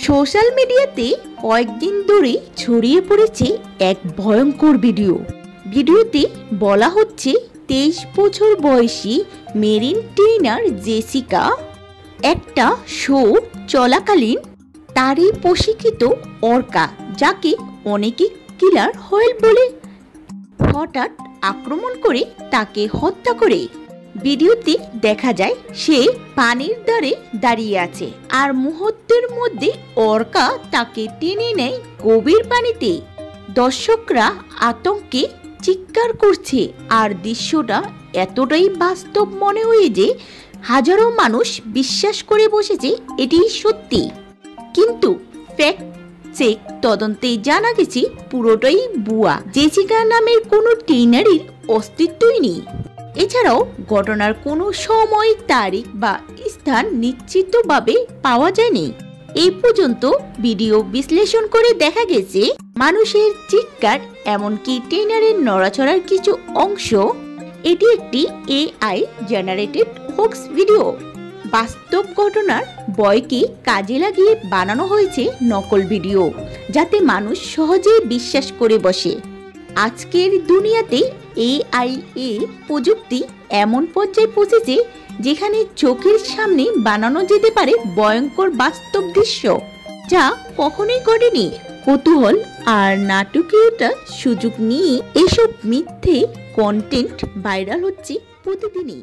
Social মিডিয়াতে কয়েকদিন ধরে ছড়িয়ে পড়েছে এক ভয়ঙ্কর ভিডিওতে বলা হচ্ছে 23 বছর বয়সী মেরিন ট্রেনার জেসিকা একটা শো চলাকালীন তারই প্রশিক্ষিত অর্কা, যাকে অনেকে কিলার হোয়েল বলে, হঠাৎ আক্রমণ করে তাকে হত্যা করে। ভিডিওতে দেখা যায় সে পানির ধারে দাঁড়িয়ে আছে আর মুহূর্তের মধ্যে অর্কা তাকে টেনে নেয় গভীর পানিতে। দর্শকরা আতঙ্কে চিৎকার করছে আর দৃশ্যটা এতটাই বাস্তব মনে হয় যে হাজারো মানুষ বিশ্বাস করে বসেছে এটি সত্যি। কিন্তু ফ্যাক্ট চেক তদন্তে জানা গেছে পুরোটাই ভুয়া। জেসিকা নামের কোনো ট্রেনারের অস্তিত্বই নেই। এছাড়াও ঘটনার কোনো সময়, তারিখ বা স্থান নিশ্চিতভাবে পাওয়া যায়নি। এই পর্যন্ত ভিডিও বিশ্লেষণ করে দেখা গেছে মানুষের চিৎকার, এমনকি ট্রেনারের নড়াচড়ার কিছু অংশ, এটি একটি AI জেনারেটেড হোক্স ভিডিও। বাস্তব ঘটনার ভয়কে কাজে লাগিয়ে বানানো হয়েছে নকল ভিডিও, যাতে মানুষ সহজেই বিশ্বাস করে বসে। আজকের দুনিয়াতে AI প্রযুক্তি এমন পর্যায়ে পৌঁছেছে যেখানে চোখের সামনে বানানো যেতে পারে ভয়ঙ্কর বাস্তব দৃশ্য, যা কখনোই ঘটেনি। কৌতূহল আর নাটকীয়তার সুযোগ নিয়ে এসব মিথ্যে কন্টেন্ট ভাইরাল হচ্ছে প্রতিদিনই।